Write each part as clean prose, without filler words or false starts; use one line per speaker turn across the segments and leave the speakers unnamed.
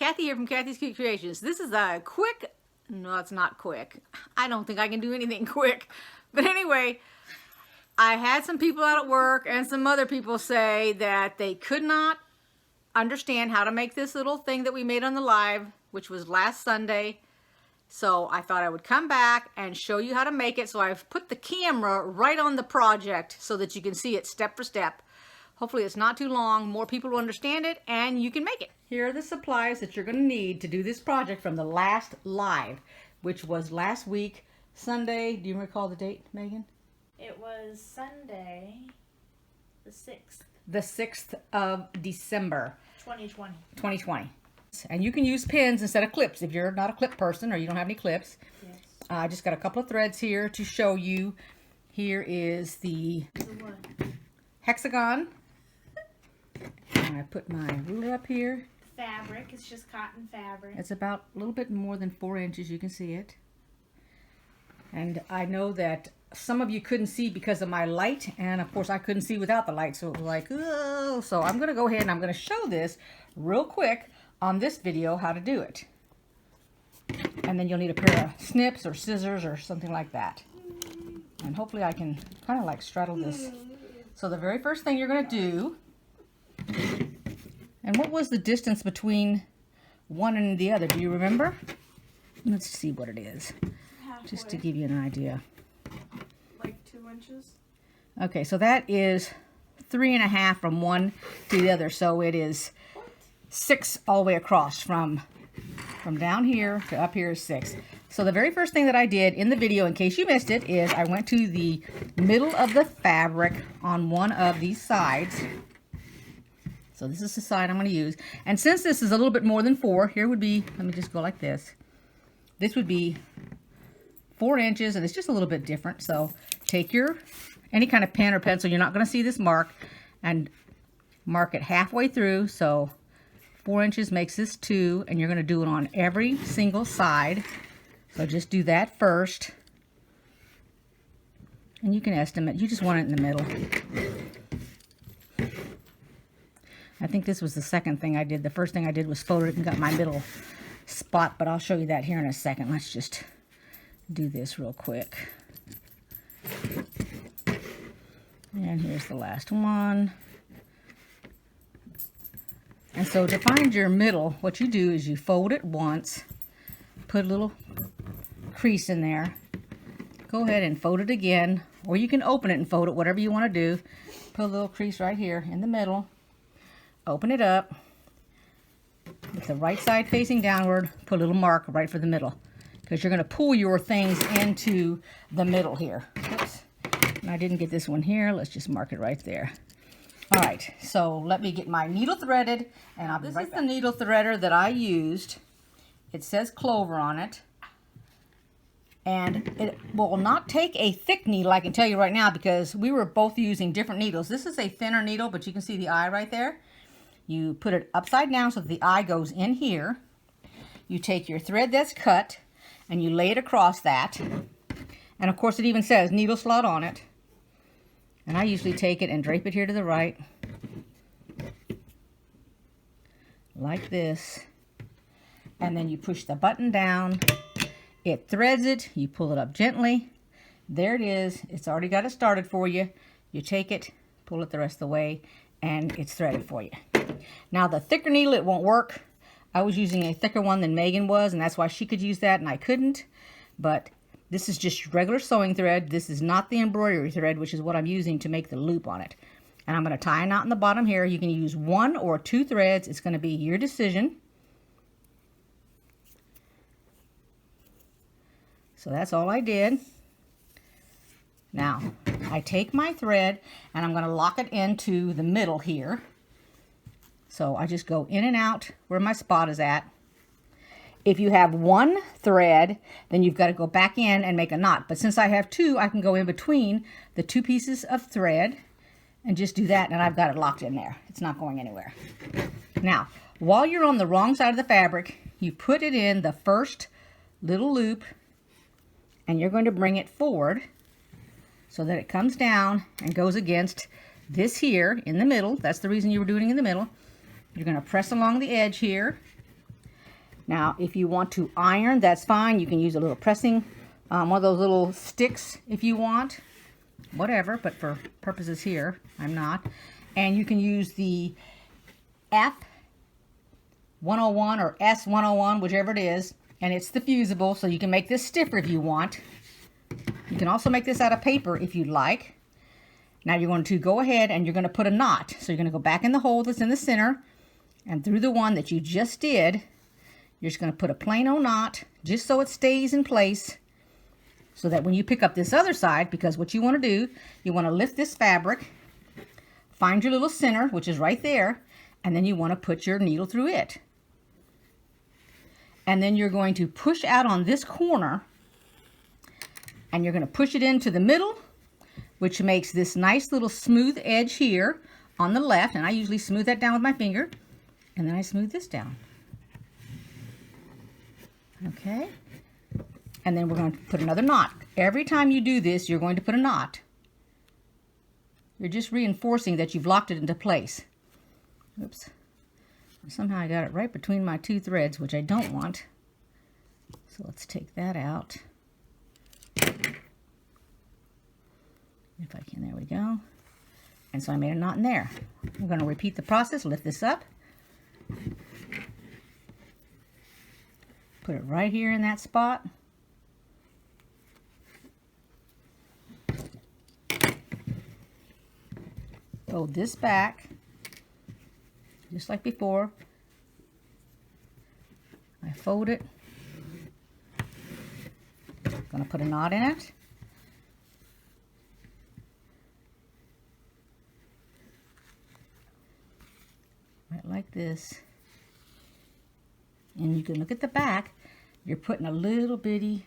Kathy here from Kathyskutekreations. This is a quick, no, it's not quick. I don't think I can do anything quick. But anyway, I had some people out at work and some other people say that they could not understand how to make this little thing that we made on the live, which was last Sunday. So I thought I would come back and show you how to make it. So I've put the camera right on the project so that you can see it step for step. Hopefully it's not too long, more people will understand it, and you can make it. Here are the supplies that you're going to need to do this project from the last live, which was last week, Sunday. Do you recall the date, Megan?
It was Sunday, the 6th.
The 6th of December.
2020.
2020. And you can use pins instead of clips if you're not a clip person or you don't have any clips.
Yes.
I just got a couple of threads here to show you. Here is the hexagon. And I put my ruler up here.
Fabric, it's just cotton fabric.
It's about a little bit more than 4 inches, you can see it. And I know that some of you couldn't see because of my light, and of course I couldn't see without the light, so it was like, oh. So I'm going to go ahead and I'm going to show this real quick on this video how to do it. And then you'll need a pair of snips or scissors or something like that. And hopefully I can kind of like straddle this. So the very first thing you're going to do, and what was the distance between one and the other? Do you remember? Let's see what it is.
Halfway.
Just to give you an idea.
Like 2 inches?
Okay, so that is 3.5 from one to the other. So it is 6 all the way across from down here to up here is 6. So the very first thing that I did in the video, in case you missed it, is I went to the middle of the fabric on one of these sides. So this is the side I'm going to use. And since this is a little bit more than 4, here would be, let me just go like this. This would be 4 inches, and it's just a little bit different. So take your, any kind of pen or pencil, you're not going to see this mark, and mark it halfway through. So 4 inches makes this 2, and you're going to do it on every single side. So just do that first. And you can estimate, you just want it in the middle. I think this was the second thing I did. The first thing I did was fold it and got my middle spot, but I'll show you that here in a second. Let's just do this real quick. And here's the last one. And so to find your middle, what you do is you fold it once, put a little crease in there, go ahead and fold it again, or you can open it and fold it, whatever you want to do. Put a little crease right here in the middle, open it up, with the right side facing downward, put a little mark right for the middle, because you're going to pull your things into the middle here. Oops. And I didn't get this one here. Let's just mark it right there. All right, so let me get my needle threaded, and I'll be right back. This is the needle threader that I used. It says Clover on it. And it will not take a thick needle, I can tell you right now, because we were both using different needles. This is a thinner needle, but you can see the eye right there. You put it upside down so that the eye goes in here. You take your thread that's cut, and you lay it across that. And of course it even says needle slot on it. And I usually take it and drape it here to the right. Like this. And then you push the button down. It threads it. You pull it up gently. There it is. It's already got it started for you. You take it, pull it the rest of the way, and it's threaded for you. Now the thicker needle, it won't work. I was using a thicker one than Megan was, and that's why she could use that and I couldn't. But this is just regular sewing thread. This is not the embroidery thread, which is what I'm using to make the loop on it. And I'm going to tie a knot in the bottom here. You can use 1 or 2 threads. It's going to be your decision. So that's all I did. Now, I take my thread and I'm going to lock it into the middle here. So I just go in and out where my spot is at. If you have 1 thread, then you've got to go back in and make a knot. But since I have 2, I can go in between the 2 pieces of thread and just do that, and I've got it locked in there. It's not going anywhere. Now, while you're on the wrong side of the fabric, you put it in the first little loop, and you're going to bring it forward so that it comes down and goes against this here in the middle. That's the reason you were doing it in the middle. You're going to press along the edge here, Now, if you want to iron, that's fine. You can use a little pressing, one of those little sticks if you want. Whatever, but for purposes here, I'm not. And you can use the F101 or S101, whichever it is. And it's the fusible, so you can make this stiffer if you want. You can also make this out of paper if you'd like. Now you're going to go ahead and you're going to put a knot. So you're going to go back in the hole that's in the center, and through the one that you just did, you're just going to put a plain old knot just so it stays in place, so that when you pick up this other side, because what you want to do, you want to lift this fabric, find your little center, which is right there, and then you want to put your needle through it. And then you're going to push out on this corner, and you're going to push it into the middle, which makes this nice little smooth edge here on the left. And I usually smooth that down with my finger, and then I smooth this down. Okay. And then we're going to put another knot. Every time you do this, you're going to put a knot. You're just reinforcing that you've locked it into place. Oops. Somehow I got it right between my two threads, which I don't want. So let's take that out. If I can, there we go. And so I made a knot in there. I'm going to repeat the process, lift this up. Put it right here in that spot. Fold this back, just like before. I fold it. Gonna put a knot in it. Right like this. And you can look at the back. You're putting a little bitty,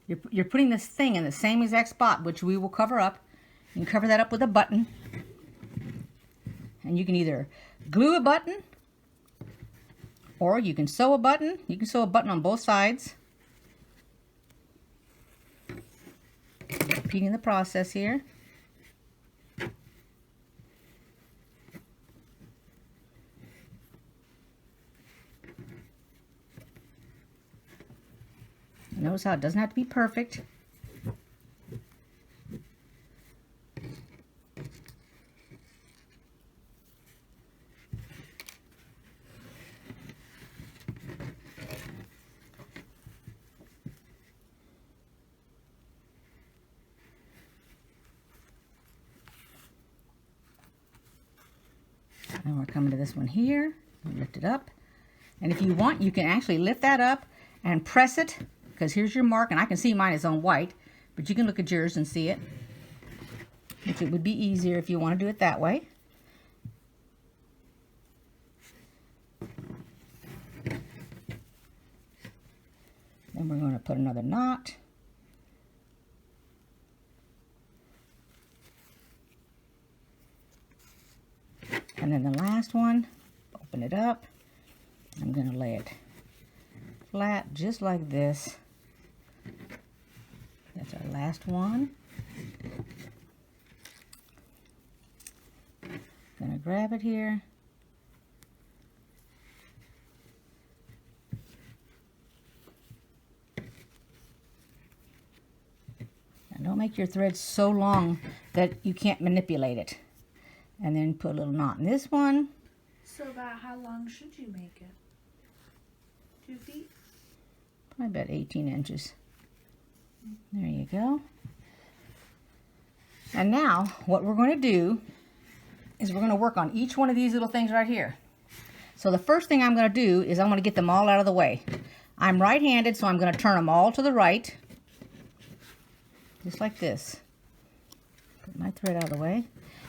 you're putting this thing in the same exact spot, which we will cover up. You can cover that up with a button. And you can either glue a button, or you can sew a button. You can sew a button on both sides. Repeating the process here. Notice how it doesn't have to be perfect. And we're coming to this one here. Lift it up. And if you want, you can actually lift that up and press it, because here's your mark, and I can see mine is on white, but you can look at yours and see it, which it would be easier if you want to do it that way. Then we're going to put another knot. And then the last one, open it up. I'm going to lay it flat just like this. That's our last one. Going to grab it here. And don't make your thread so long that you can't manipulate it. And then put a little knot in this one.
So about how long should you make it? 2 feet?
Probably about 18 inches. There you go. And now what we're going to do is we're going to work on each one of these little things right here. So the first thing I'm going to do is I'm going to get them all out of the way. I'm right-handed, so I'm going to turn them all to the right. Just like this. Put my thread out of the way.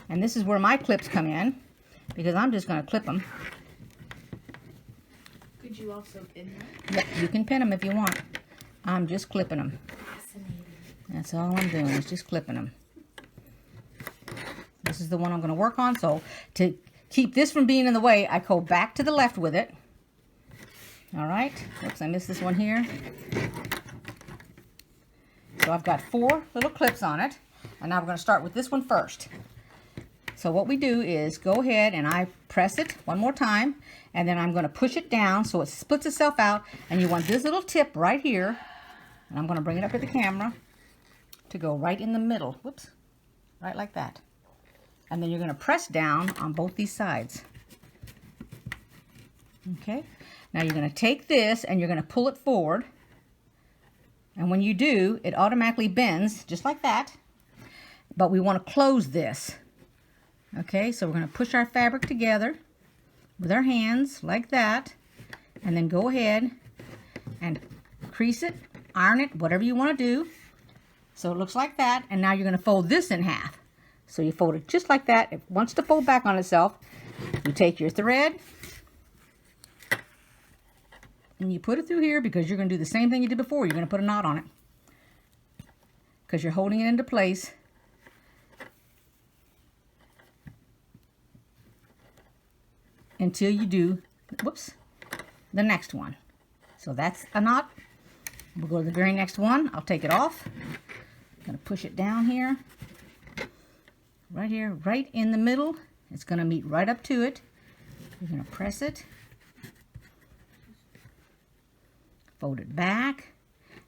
And this is where my clips come in, because I'm just going to clip them.
Could you also pin them?
Yep, you can pin them if you want. I'm just clipping them.
Fascinating.
That's all I'm doing, is just clipping them. This is the one I'm going to work on, so to keep this from being in the way, I go back to the left with it. All right. Oops, I missed this one here. So I've got 4 little clips on it, and now we're going to start with this one first. So what we do is go ahead and I press it one more time, and then I'm going to push it down so it splits itself out, and you want this little tip right here, and I'm going to bring it up to the camera to go right in the middle. Whoops. Right like that. And then you're going to press down on both these sides. Okay. Now you're going to take this and you're going to pull it forward. And when you do, it automatically bends just like that. But we want to close this. Okay, so we're going to push our fabric together with our hands like that. And then go ahead and crease it, iron it, whatever you want to do. So it looks like that. And now you're going to fold this in half. So you fold it just like that. It wants to fold back on itself. You take your thread and you put it through here, because you're going to do the same thing you did before. You're going to put a knot on it because you're holding it into place. Until you do, whoops, the next one. So that's a knot. We'll go to the very next one. I'll take it off. I'm going to push it down here. Right here, right in the middle. It's going to meet right up to it. You're going to press it. Fold it back.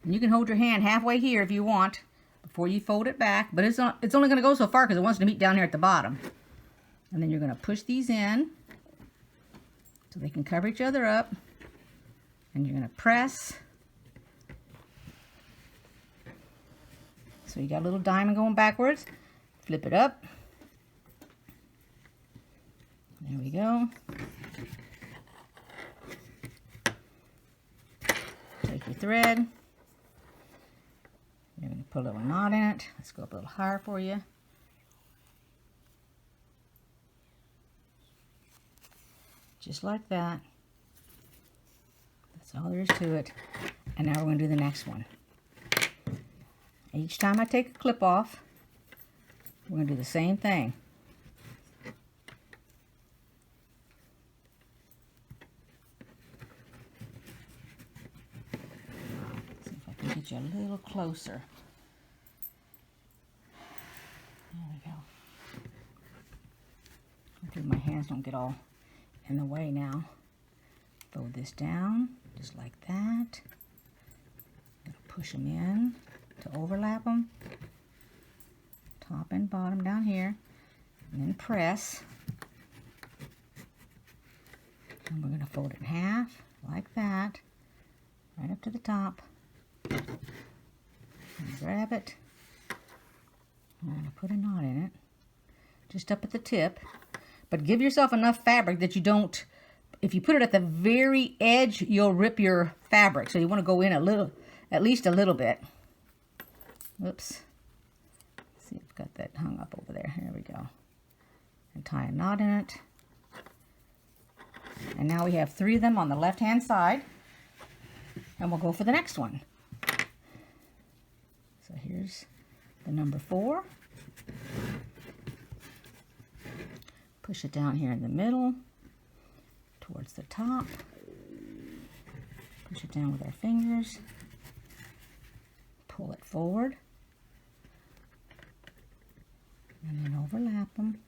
And you can hold your hand halfway here if you want before you fold it back. But it's only going to go so far because it wants to meet down here at the bottom. And then you're going to push these in so they can cover each other up. And you're going to press. So you got a little diamond going backwards. Flip it up. There we go. Take your thread. You're going to put a little knot in it. Let's go up a little higher for you. Just like that. That's all there is to it. And now we're going to do the next one. Each time I take a clip off, we're going to do the same thing. See if I can get you a little closer. There we go. Hopefully my hands don't get all in the way now. Fold this down just like that. Push them in to overlap them. Top and bottom down here, and then press. And we're going to fold it in half like that, right up to the top. And grab it. I'm going to put a knot in it, just up at the tip. But give yourself enough fabric that you don't, if you put it at the very edge, you'll rip your fabric. So you want to go in a little, at least a little bit. Whoops. See, I've got that hung up over there. Here we go. And tie a knot in it. And now we have 3 of them on the left-hand side. And we'll go for the next one. So here's the number 4. Push it down here in the middle, towards the top. Push it down with our fingers. Pull it forward. And then overlap them.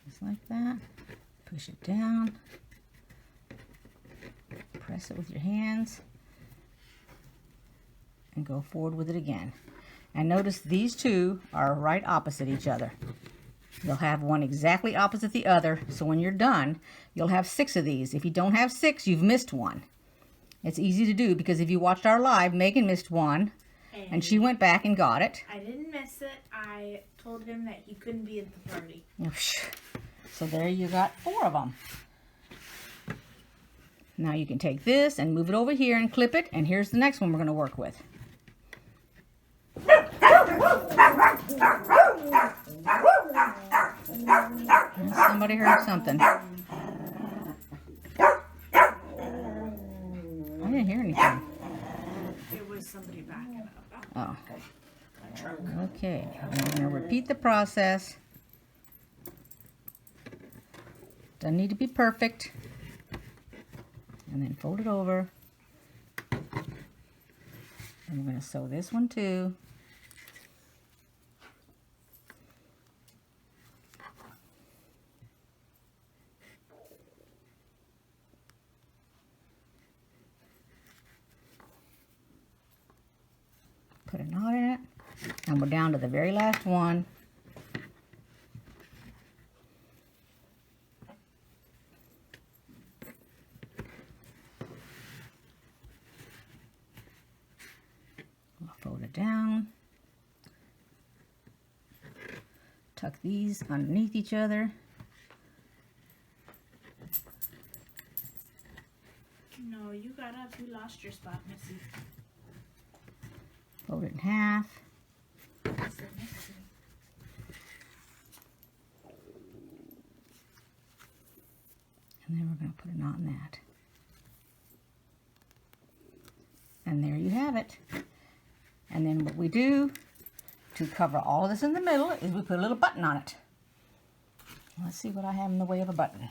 Just like that. Push it down. Press it with your hands. And go forward with it again. And notice these two are right opposite each other. You'll have one exactly opposite the other. So when you're done, you'll have 6 of these. If you don't have 6, you've missed one. It's easy to do because if you watched our live, Megan missed one. And she went back and got it.
I didn't miss it. I told him that he couldn't be at the party.
So there you got 4 of them. Now you can take this and move it over here and clip it. And here's the next one we're going to work with. Somebody heard something. I didn't hear anything.
It was somebody backing up.
Oh. Okay, I'm going to repeat the process. Doesn't need to be perfect. And then fold it over. And we're going to sew this one too. And we're down to the very last one. We'll fold it down. Tuck these underneath each other.
No, you got up. You lost your spot, Missy.
Fold it in half.
Missy, Missy.
And then we're going to put a knot in that. And there you have it. And then what we do to cover all of this in the middle is we put a little button on it. Let's see what I have in the way of a button.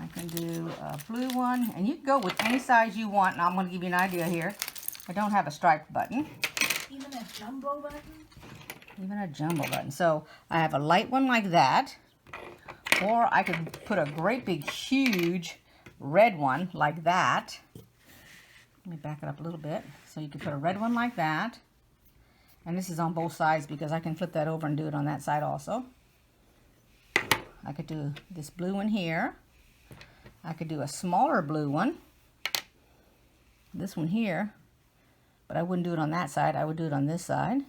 I can do a blue one, and you can go with any size you want. And I'm going to give you an idea here. I don't have a striped button.
Even a jumbo button?
Even a jumbo button. So I have a light one like that, or I could put a great big huge red one like that. Let me back it up a little bit. So you could put a red one like that, and this is on both sides because I can flip that over and do it on that side also. I could do this blue one here. I could do a smaller blue one, this one here, but I wouldn't do it on that side. I would do it on this side.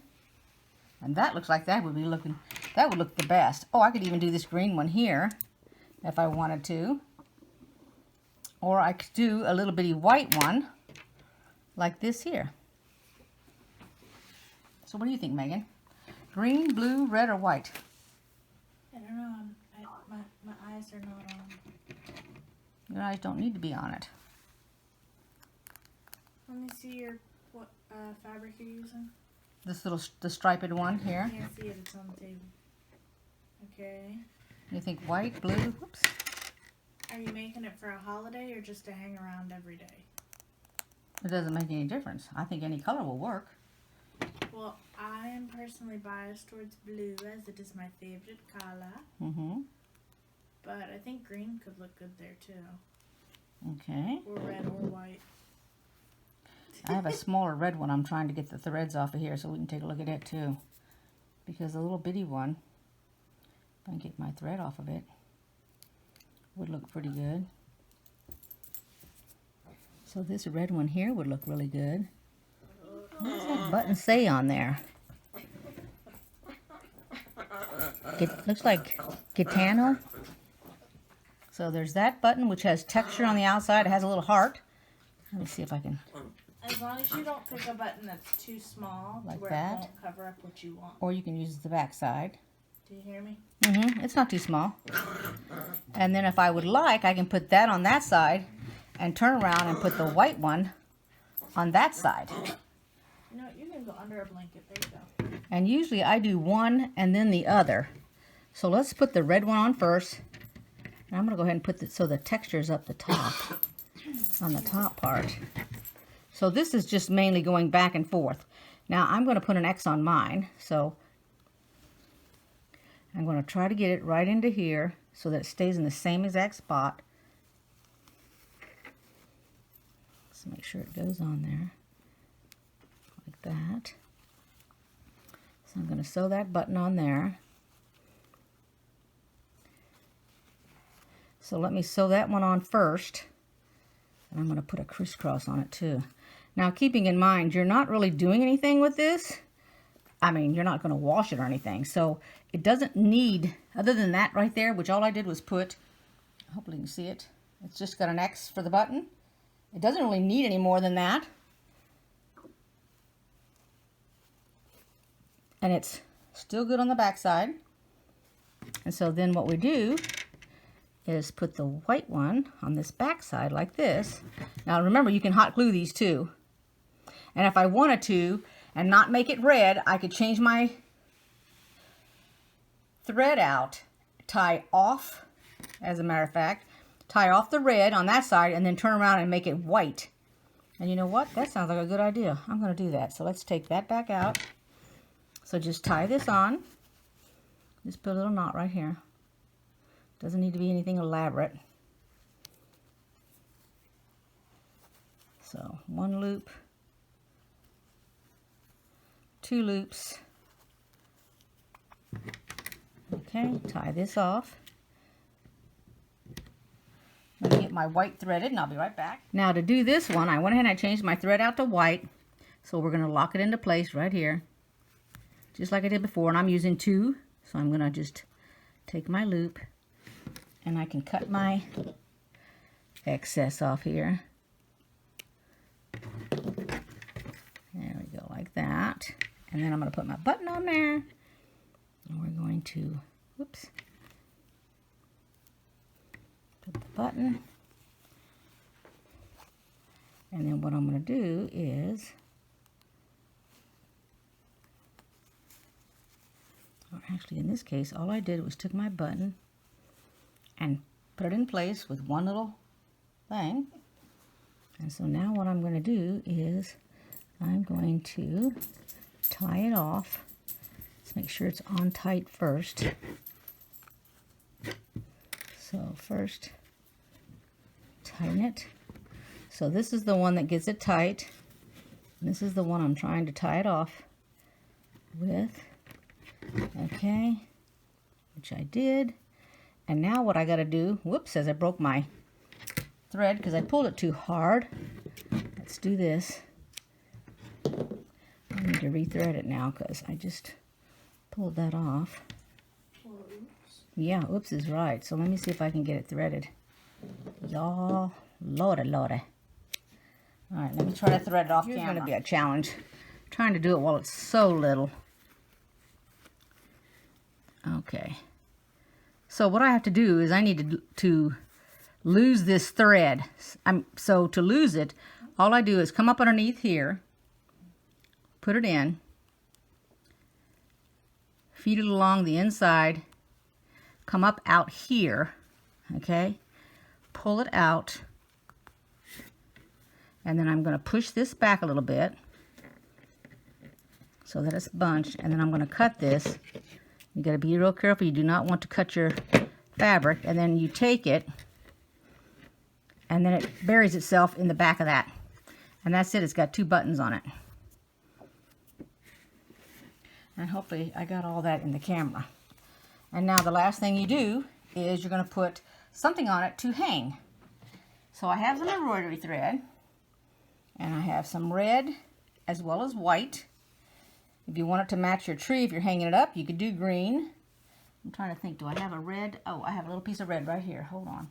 And that looks like that would look the best. Oh, I could even do this green one here if I wanted to. Or I could do a little bitty white one like this here. So what do you think, Megan? Green, blue, red, or white?
I don't know. My eyes are not on.
Your eyes don't need to be on it.
Let me see what fabric you're using.
The striped one here.
I can't see it. It's on the table. Okay.
You think white, blue? Whoops.
Are you making it for a holiday or just to hang around every day?
It doesn't make any difference. I think any color will work.
Well, I am personally biased towards blue as it is my favorite color.
Mm-hmm.
But I think green could look good there too.
Okay.
Or red or white.
I have a smaller red one. I'm trying to get the threads off of here so we can take a look at it too. Because the little bitty one, if I can get my thread off of it, would look pretty good. So this red one here would look really good. What does that button say on there? It looks like Gitano. So there's that button which has texture on the outside. It has a little heart. Let me see if I can.
As long as you don't pick a button that's too small
Like
to where
that?
it won't cover up what you want.
Or you can use the back side.
Do you hear me?
It's not too small. And then if I would like, I can put that on that side and turn around and put the white one on that side.
You know what? You can go under a blanket. There you go.
And usually I do one and then the other. So let's put the red one on first. And I'm going to go ahead and put so the texture is up the top, on the top part. So this is just mainly going back and forth. Now I'm going to put an X on mine. So I'm going to try to get it right into here so that it stays in the same exact spot. Let's make sure it goes on there like that. So I'm going to sew that button on there. So let me sew that one on first. And I'm going to put a crisscross on it too. Now keeping in mind, you're not really doing anything with this. I mean, you're not going to wash it or anything. So it doesn't need, other than that right there, which all I did was put, hopefully you can see it. It's just got an X for the button. It doesn't really need any more than that. And it's still good on the back side. And so then what we do is put the white one on this back side like this. Now remember, you can hot glue these too. And if I wanted to and not make it red, I could change my thread out, tie off, as a matter of fact, tie off the red on that side and then turn around and make it white. And you know what? That sounds like a good idea. I'm going to do that. So let's take that back out. So just tie this on. Just put a little knot right here. Doesn't need to be anything elaborate. So one loop, two loops, Okay, tie this off. Let me get my white threaded and I'll be right back. Now to do this one, I went ahead and I changed my thread out to white. So we're going to lock it into place right here, just like I did before. And I'm using 2, so I'm going to just take my loop and I can cut my excess off here. There we go, like that. And then I'm going to put my button on there. And we're going to, whoops, put the button. And then what I'm going to do is, or actually in this case, all I did was took my button and put it in place with one little thing. And so now what I'm going to do is I'm going to tie it off. Let's make sure it's on tight first. So first, tighten it. So this is the one that gets it tight. And this is the one I'm trying to tie it off with. Okay, which I did. And now what I got to do, whoops, as I broke my thread because I pulled it too hard. Let's do this. I need to rethread it now because I just pulled that off.
Well, oops.
Yeah, oops is right. So let me see if I can get it threaded. Y'all, lordy, lordy. All right, let me try to thread it off camera. Here's going to be a challenge. I'm trying to do it while it's so little. Okay. So what I have to do is I need to lose this thread. So to lose it, all I do is come up underneath here, put it in, feed it along the inside, come up out here, okay, pull it out, and then I'm going to push this back a little bit so that it's bunched, and then I'm going to cut this. You got to be real careful. You do not want to cut your fabric, and then you take it, and then it buries itself in the back of that. And that's it. It's got 2 buttons on it. And hopefully I got all that in the camera. And now the last thing you do is you're going to put something on it to hang. So I have some embroidery thread, and I have some red as well as white. If you want it to match your tree, if you're hanging it up, you could do green. I'm trying to think, do I have a red? Oh, I have a little piece of red right here. Hold on.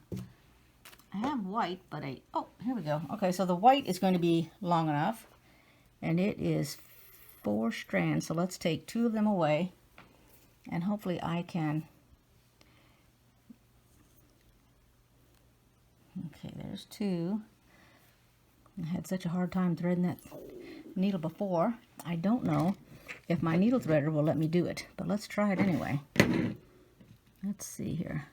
I have white, but oh, here we go. Okay, so the white is going to be long enough, and it is 4 strands. So let's take 2 of them away, and hopefully I can. Okay, there's 2. I had such a hard time threading that needle before. I don't know if my needle threader will let me do it, but let's try it anyway. Let's see here.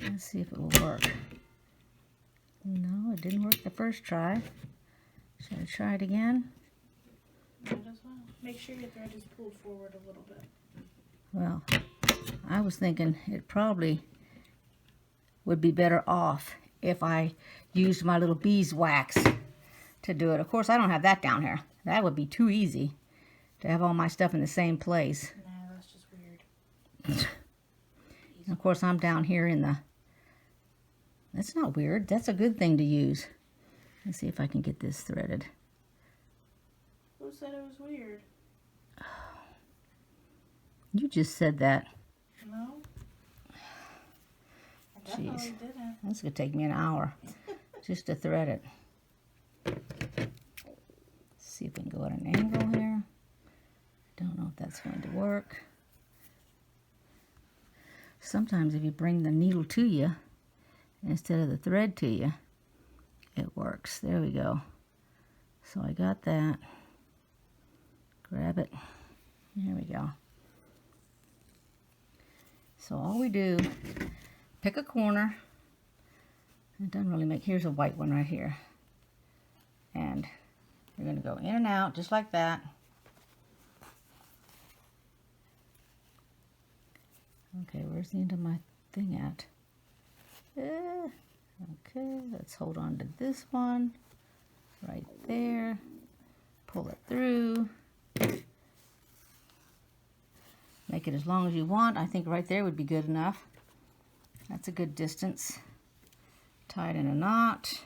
Let's see if it will work. No, it didn't work the first try. Should I try it again?
Might as well. Make sure your thread is pulled forward a little bit.
Well, I was thinking it probably would be better off if I used my little beeswax to do it. Of course, I don't have that down here. That would be too easy to have all my stuff in the same place.
Nah, that's just weird.
And of course, I'm down here in the... That's not weird. That's a good thing to use. Let's see if I can get this threaded.
Who said it was weird?
You just said that.
No. I definitely didn't.
That's going to take me an hour just to thread it. Let's see if we can go at an angle here. Don't know if that's going to work. Sometimes if you bring the needle to you instead of the thread to you, it works. There we go. So I got that. Grab it. There we go. So all we do, pick a corner. It doesn't really make, here's a white one right here. And you're going to go in and out just like that. Okay, where's the end of my thing at? Okay, let's hold on to this one right there. pull it through. Make it as long as you want. I think right there would be good enough. That's a good distance. Tie it in a knot.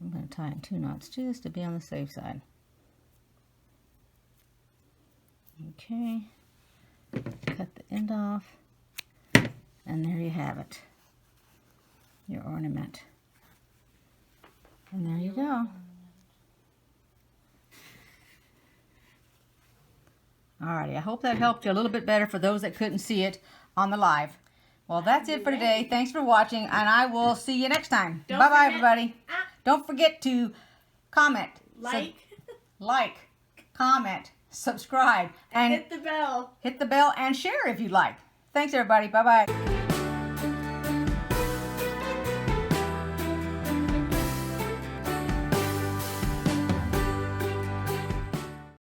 I'm going to tie it in 2 knots just to be on the safe side. Okay. Cut the end off. And there you have it. Your ornament. And there you go. Alrighty, I hope that helped you a little bit better for those that couldn't see it on the live. Well, that's it for today. Thanks for watching, and I will see you next time. Bye-bye, everybody. Don't forget to comment. Like, comment, subscribe, and
hit the bell.
Hit the bell and share if you like. Thanks, everybody. Bye-bye.